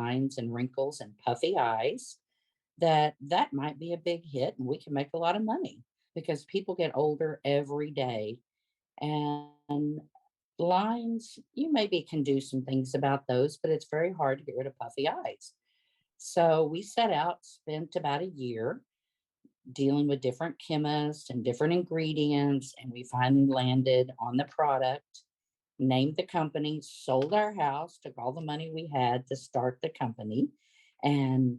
lines and wrinkles and puffy eyes, that might be a big hit and we can make a lot of money because people get older every day. And lines, you maybe can do some things about those, but it's very hard to get rid of puffy eyes. So we set out, spent about a year dealing with different chemists and different ingredients, and we finally landed on the product, named the company, sold our house, took all the money we had to start the company. And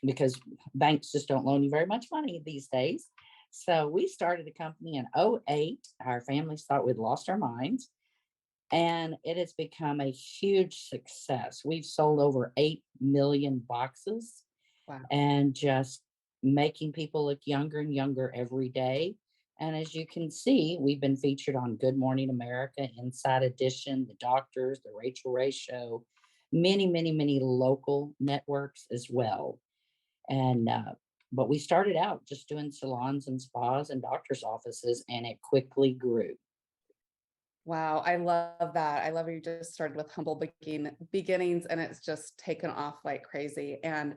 because banks just don't loan you very much money these days. So we started the company in '08. Our families thought we'd lost our minds. And it has become a huge success. We've sold over 8 million boxes. Wow. And just making people look younger and younger every day. And as you can see, we've been featured on Good Morning America, Inside Edition, The Doctors, The Rachel Ray Show, many, many, many local networks as well. And but we started out just doing salons and spas and doctors' offices, and it quickly grew. Wow, I love that. I love you just started with humble beginnings and it's just taken off like crazy. And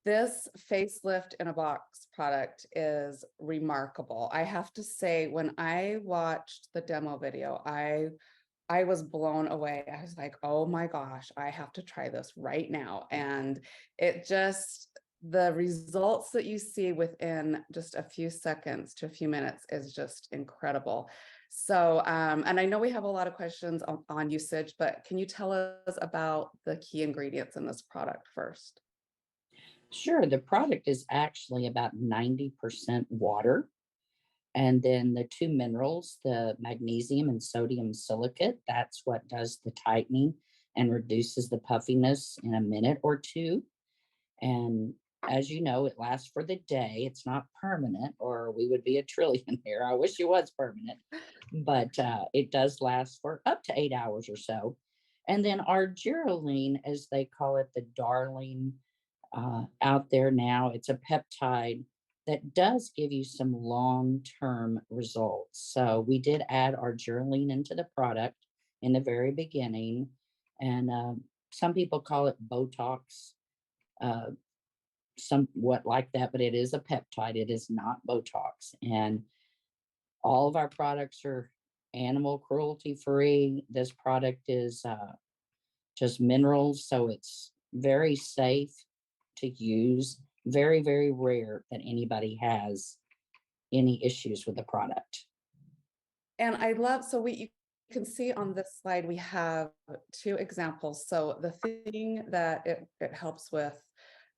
this facelift in a box product is remarkable. I have to say, when I watched the demo video, I was blown away. I was like, oh my gosh, I have to try this right now. And it just, the results that you see within just a few seconds to a few minutes is just incredible. So, and I know we have a lot of questions on usage, but can you tell us about the key ingredients in this product first? Sure, the product is actually about 90% water. And then the two minerals, the magnesium and sodium silicate, that's what does the tightening and reduces the puffiness in a minute or two. And as you know, it lasts for the day. It's not permanent, or we would be a trillionaire. I wish it was permanent, but it does last for up to 8 hours or so. And then our Geraldine, as they call it, the darling out there now, it's a peptide that does give you some long-term results. So we did add our Geraldine into the product in the very beginning, and some people call it Botox. Somewhat like that, but it is a peptide. It is not Botox. And all of our products are animal cruelty free. This product is just minerals, so it's very safe to use. Very, very rare that anybody has any issues with the product. And I love, so you can see on this slide, we have two examples. So the thing that it helps with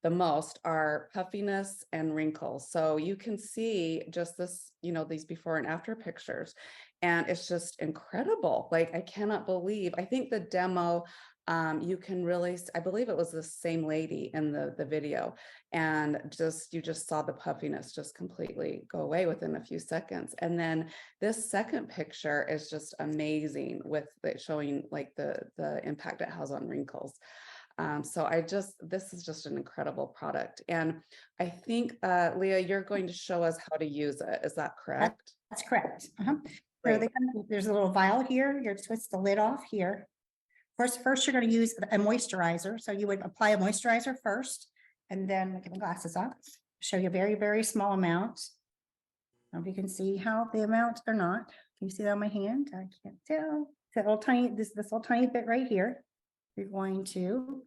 the most are puffiness and wrinkles. So you can see just this, these before and after pictures, and it's just incredible. Like, I cannot believe, I think the demo, you can really, I believe it was the same lady in the video, and you just saw the puffiness just completely go away within a few seconds. And then this second picture is just amazing with it showing like the impact it has on wrinkles. So this is just an incredible product. And I think, Leah, you're going to show us how to use it. Is that correct? That's correct. So there's a little vial here. You're to twist the lid off here. First, you're going to use a moisturizer. So you would apply a moisturizer first, and then get the glasses off. Show you a very, very small amount. I don't know if you can see how the amount or not. Can you see that on my hand? I can't tell. That little tiny, this little tiny bit right here. You're going to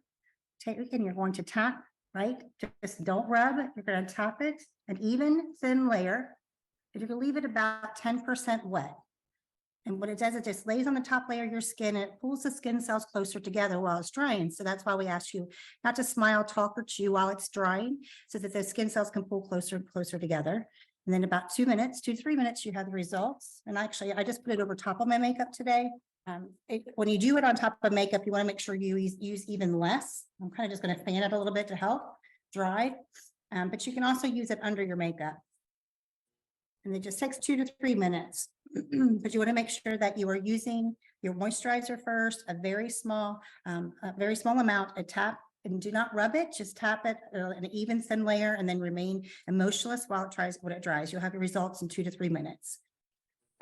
take it and you're going to tap, right? Just don't rub it. You're going to tap it, an even thin layer. But you're going to leave it about 10% wet. And what it does, it just lays on the top layer of your skin and it pulls the skin cells closer together while it's drying. So that's why we ask you not to smile, talk, or chew while it's drying, so that the skin cells can pull closer and closer together. And then about 2 minutes, 2 to 3 minutes, you have the results. And actually, I just put it over top of my makeup today. When you do it on top of makeup, you want to make sure you use even less. I'm kind of just going to fan it a little bit to help dry, but you can also use it under your makeup. And it just takes 2 to 3 minutes. But you want to make sure that you are using your moisturizer first, a very small amount, a tap, and do not rub it, just tap it an even thin layer and then remain emotionless while it dries. You'll have your results in 2 to 3 minutes.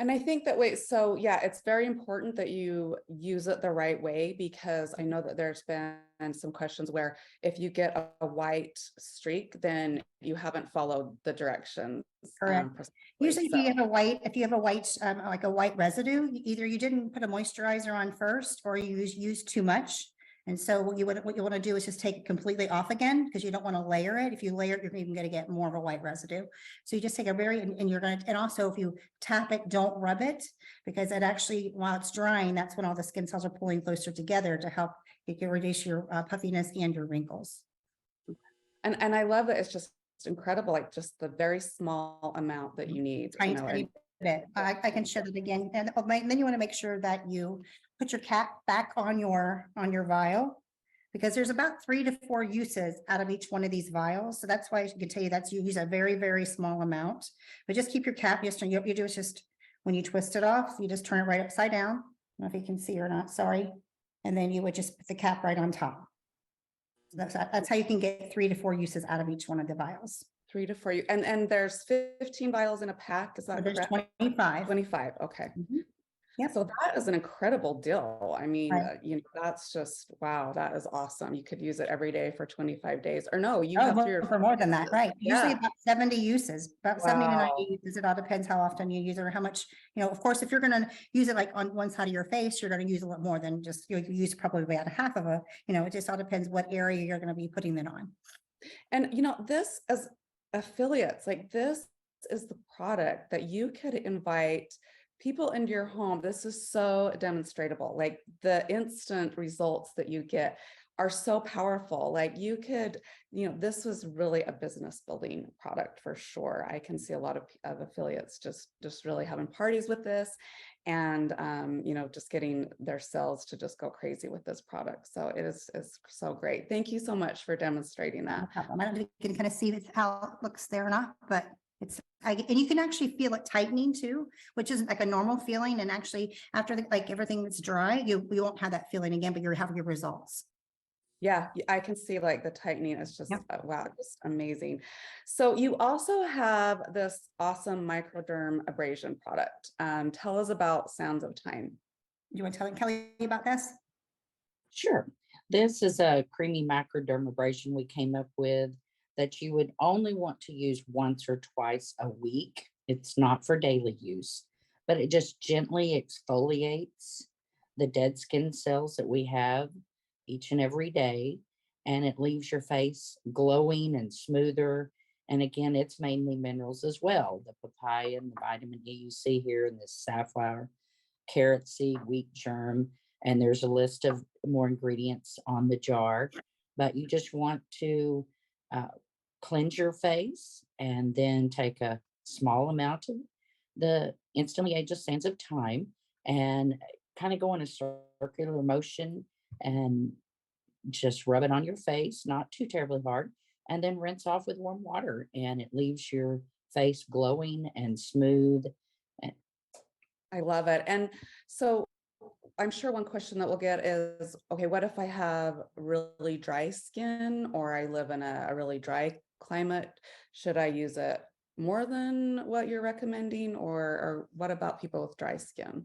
And I think that way, so yeah, it's very important that you use it the right way, because I know that there's been some questions where if you get a white streak, then you haven't followed the directions. Correct. Precisely. Usually So, if you have a white, like a white residue, either you didn't put a moisturizer on first or you used too much. And so what you want to do is just take it completely off again, because you don't want to layer it. If you layer it, you're even going to get more of a white residue. So you just take a and you're going to, and also if you tap it, don't rub it, because it actually, while it's drying, that's when all the skin cells are pulling closer together to help you can reduce your puffiness and your wrinkles. and I love that it's just incredible, like just the very small amount that you need, Tiny, tiny bit. I can show that again. And then you want to make sure that you put your cap back on your vial, because there's about 3 to 4 uses out of each one of these vials. So that's why I can tell you that's you use a very, very small amount, but just keep your cap. Just what you do is just when you twist it off, you just turn it right upside down. I don't know if you can see or not, sorry. And then you would just put the cap right on top. So that's how you can get 3 to 4 uses out of each one of the vials. 3 to 4 you, and there's 15 vials in a pack, is that There's correct? 25. 25, okay. Yep. So that is an incredible deal. I mean, Right. that's just, wow, that is awesome. You could use it every day for 25 days, or no, you Oh, have 3 or 4 for more than that, right? Usually Yeah. about 70 uses, about 70 to 90 Wow. uses. It all depends how often you use it or how much, of course, if you're gonna use it like on one side of your face, you're gonna use a lot more than just, you use probably about a half of it just all depends what area you're gonna be putting it on. And this as affiliates, like this is the product that you could invite people into your home. This is so demonstratable. Like the instant results that you get are so powerful. Like you could, this was really a business building product for sure. I can see a lot of affiliates just really having parties with this, and just getting their sales to just go crazy with this product. So is so great. Thank you so much for demonstrating that. No problem. I don't know if you can kind of see how it looks there or not, but and you can actually feel it tightening too, which isn't like a normal feeling. And actually after like everything that's dry, you won't have that feeling again, but you're having your results. Yeah, I can see like the tightening is just, Yep. wow, just amazing. So you also have this awesome microderm abrasion product. Tell us about Sounds of Time. Do you want to tell Kelly about this? Sure. This is a creamy microdermabrasion we came up with that you would only want to use once or twice a week. It's not for daily use, but it just gently exfoliates the dead skin cells that we have each and every day. And it leaves your face glowing and smoother. And again, it's mainly minerals as well. The papaya and the vitamin E you see here in this safflower, carrot seed, wheat germ, and there's a list of more ingredients on the jar. But you just want to uh, cleanse your face and then take a small amount of the instantly ageless sands of time and kind of go in a circular motion and just rub it on your face, not too terribly hard, and then rinse off with warm water. And it leaves your face glowing and smooth. I love it. And so I'm sure one question that we'll get is, okay, what if I have really dry skin or I live in a really dry climate? Should I use it more than what you're recommending, or what about people with dry skin?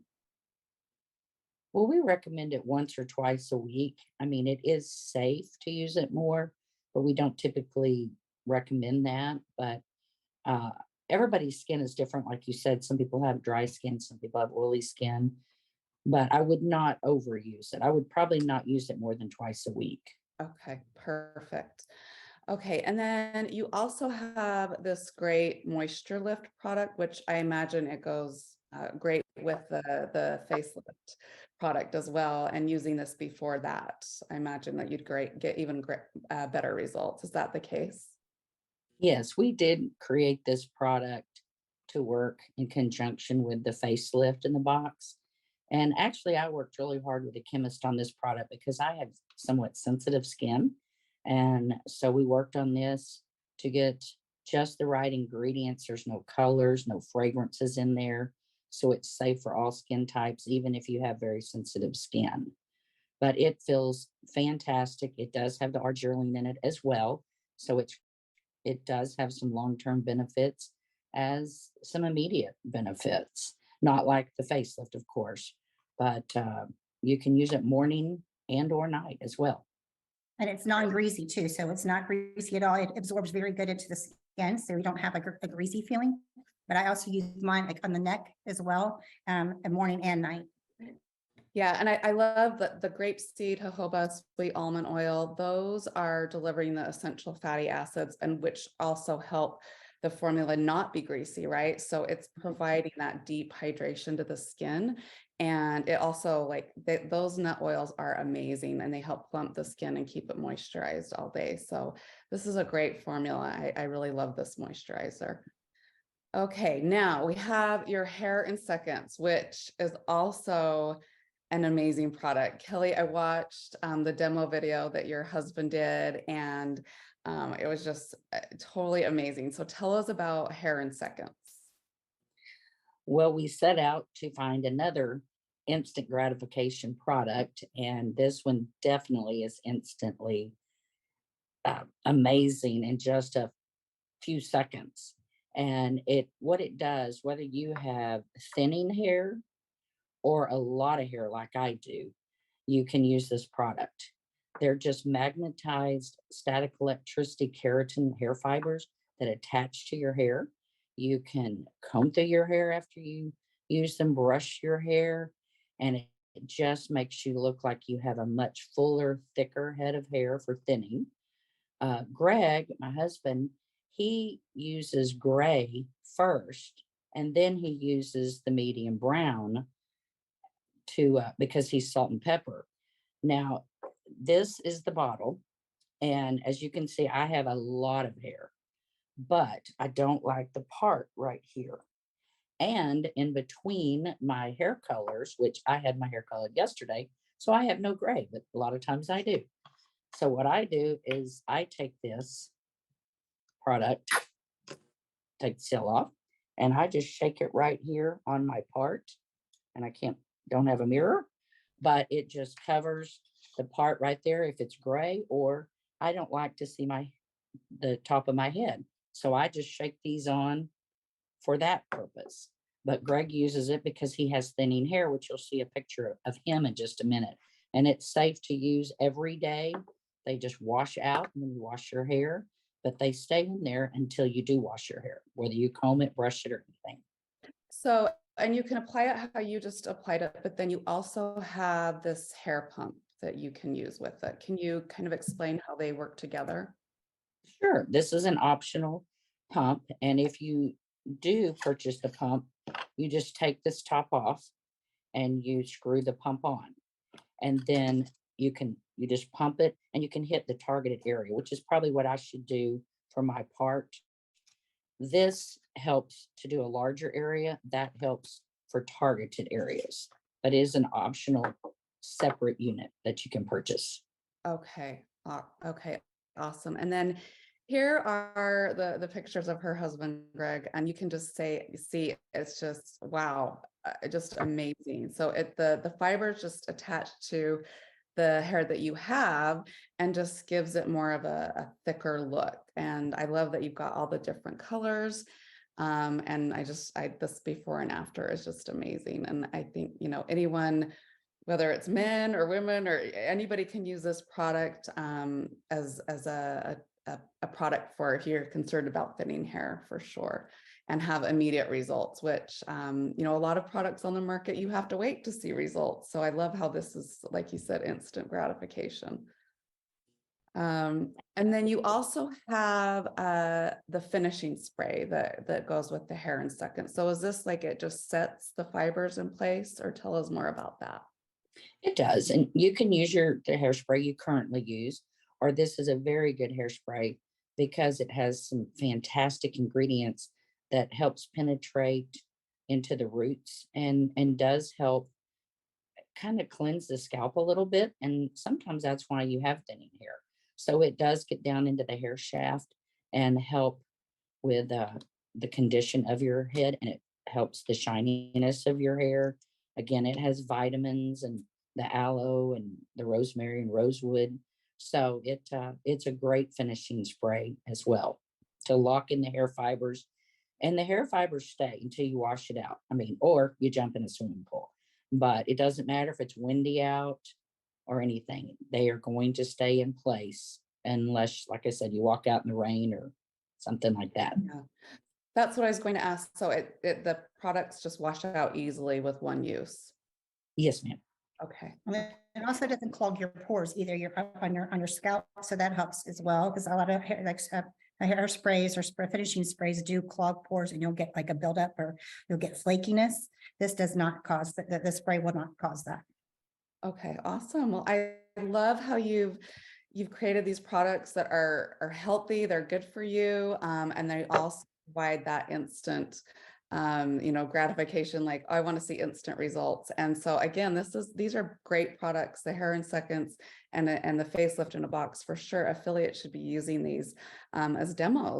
Well, we recommend it once or twice a week. I mean, it is safe to use it more, but we don't typically recommend that. But uh, everybody's skin is different. Like you said, some people have dry skin, some people have oily skin, but I would not overuse it. I would probably not use it more than twice a week. Okay, perfect. Okay, and then you also have this great moisture lift product, which I imagine it goes great with the facelift product as well. And using this before that, I imagine that you'd get even better results. Is that the case? Yes, we did create this product to work in conjunction with the facelift in the box. And actually, I worked really hard with a chemist on this product because I have somewhat sensitive skin. And so we worked on this to get just the right ingredients. There's no colors, no fragrances in there. So it's safe for all skin types, even if you have very sensitive skin. But it feels fantastic. It does have the arginine in it as well. So it does have some long-term benefits as some immediate benefits. Not like the facelift, of course, but you can use it morning and or night as well. And it's non-greasy too, so it's not greasy at all. It absorbs very good into the skin, so you don't have a greasy feeling. But I also use mine like on the neck as well, and morning and night. Yeah, and I love the grapeseed, jojoba, sweet almond oil. Those are delivering the essential fatty acids, and which also help the formula not be greasy, right? So it's providing that deep hydration to the skin. And it also like those nut oils are amazing, and they help plump the skin and keep it moisturized all day. So this is a great formula. I really love this moisturizer. Okay, now we have your hair in seconds, which is also an amazing product. Kelly, I watched the demo video that your husband did, and it was just totally amazing. So tell us about hair in seconds. Well, we set out to find another instant gratification product, and this one definitely is instantly amazing in just a few seconds. And what it does, whether you have thinning hair or a lot of hair like I do, you can use this product. They're just magnetized static electricity keratin hair fibers that attach to your hair. You can comb through your hair after you use them, brush your hair, and it just makes you look like you have a much fuller, thicker head of hair for thinning. Greg, my husband, he uses gray first, and then he uses the medium brown to because he's salt and pepper. Now, this is the bottle, and as you can see, I have a lot of hair, but I don't like the part right here. And in between my hair colors, which I had my hair colored yesterday, so I have no gray, but a lot of times I do. So what I do is I take this product, take the seal off, and I just shake it right here on my part. And don't have a mirror, but it just covers the part right there if it's gray, or I don't like to see the top of my head. So I just shake these on for that purpose. But Greg uses it because he has thinning hair, which you'll see a picture of him in just a minute. And it's safe to use every day. They just wash out when you wash your hair, but they stay in there until you do wash your hair, whether you comb it, brush it, or anything. So, and you can apply it how you just applied it, but then you also have this hair pump that you can use with it. Can you kind of explain how they work together? Sure, this is an optional pump, and if you do purchase the pump, you just take this top off and you screw the pump on, and then you just pump it, and you can hit the targeted area, which is probably what I should do for my part. This helps to do a larger area, that helps for targeted areas, but it is an optional separate unit that you can purchase. Okay. Okay. Awesome. And then here are the pictures of her husband, Greg, and you can just see, it's just, wow, just amazing. So the fibers just attached to the hair that you have and just gives it more of a thicker look. And I love that you've got all the different colors. And this before and after is just amazing. And I think, anyone, whether it's men or women or anybody, can use this product as a product for if you're concerned about thinning hair, for sure, and have immediate results, which a lot of products on the market, you have to wait to see results. So I love how this is, like you said, instant gratification. And then you also have the finishing spray that goes with the hair in seconds. So is this like it just sets the fibers in place, or tell us more about that? It does, and you can use the hairspray you currently use, or this is a very good hairspray because it has some fantastic ingredients that helps penetrate into the roots and does help kind of cleanse the scalp a little bit. And sometimes that's why you have thinning hair. So it does get down into the hair shaft and help with the condition of your head, and it helps the shininess of your hair. Again, it has vitamins and the aloe and the rosemary and rosewood. So it's a great finishing spray as well to lock in the hair fibers And the hair fibers stay until you wash it out. I mean, or you jump in a swimming pool. But it doesn't matter if it's windy out or anything. They are going to stay in place unless, like I said, you walk out in the rain or something like that. Yeah. That's what I was going to ask. So the products just wash out easily with one use. Yes, ma'am. Okay. And then it also doesn't clog your pores either. You're up on your scalp, so that helps as well. Because a lot of hair, like hairsprays or spray finishing sprays do clog pores, and you'll get like a buildup or you'll get flakiness. This does not cause that. The spray will not cause that. Okay, awesome. Well, I love how you've created these products that are healthy, they're good for you, and they also provide that instant gratification, like, I want to see instant results. And so again, these are great products, the hair in seconds and the facelift in a box. For sure, affiliates should be using these as demos.